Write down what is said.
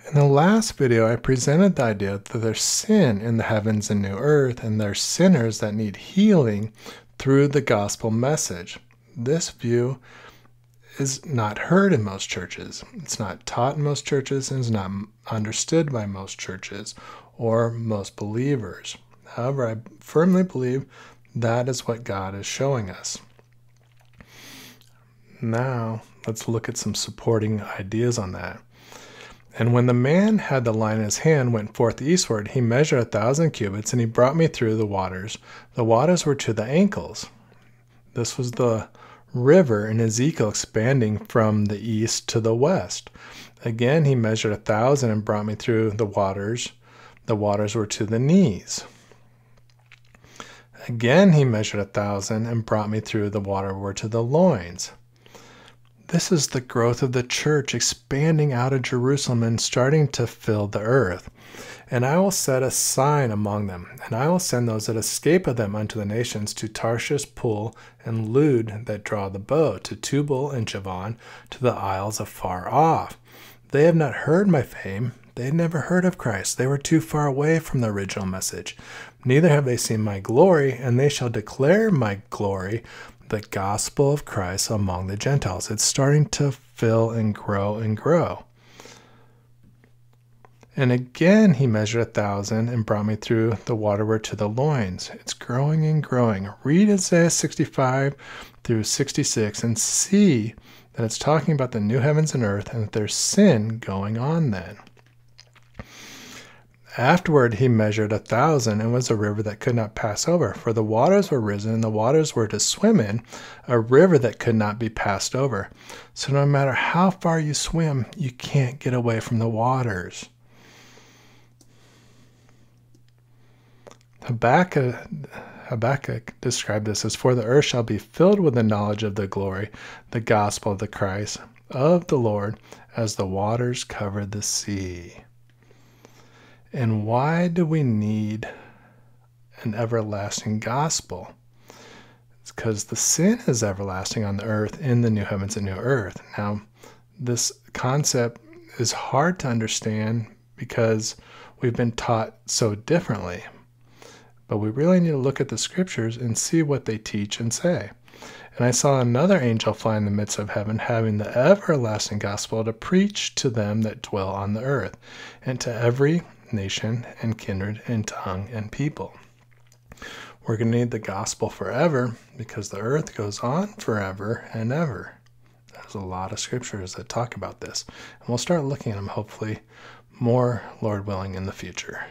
In the last video, I presented the idea that there's sin in the heavens and new earth, and there's sinners that need healing through the gospel message. This view is not heard in most churches. It's not taught in most churches, and is not understood by most churches or most believers. However, I firmly believe that is what God is showing us. Now, let's look at some supporting ideas on that. And when the man had the line in his hand, went forth eastward, he measured 1,000 cubits, and he brought me through the waters. The waters were to the ankles. This was the river in Ezekiel expanding from the east to the west. Again, he measured 1,000 and brought me through the waters. The waters were to the knees. Again, he measured 1,000 and brought me through the water were to the loins. This is the growth of the church expanding out of Jerusalem and starting to fill the earth. And I will set a sign among them, and I will send those that escape of them unto the nations, to Tarshish, Pul, and Lud that draw the bow, to Tubal and Javan, to the isles afar off. They have not heard my fame. They had never heard of Christ. They were too far away from the original message. Neither have they seen my glory, and they shall declare my glory, the gospel of Christ among the Gentiles. It's starting to fill and grow and grow. And again he measured 1,000 and brought me through the waterward to the loins. It's growing and growing. Read Isaiah 65 through 66 and see that it's talking about the new heavens and earth, and that there's sin going on then. Afterward he measured 1,000, and was a river that could not pass over, for the waters were risen, and the waters were to swim in, a river that could not be passed over. So no matter how far you swim, you can't get away from the waters. Habakkuk described this as, for the earth shall be filled with the knowledge of the glory, the gospel of the Christ, of the Lord, as the waters cover the sea. And why do we need an everlasting gospel? It's because the sin is everlasting on the earth in the new heavens and new earth. Now, this concept is hard to understand because we've been taught so differently. But we really need to look at the scriptures and see what they teach and say. And I saw another angel fly in the midst of heaven, having the everlasting gospel to preach to them that dwell on the earth, and to every nation and kindred and tongue and people. We're going to need the gospel forever because the earth goes on forever and ever. There's a lot of scriptures that talk about this, and we'll start looking at them hopefully more, Lord willing, in the future.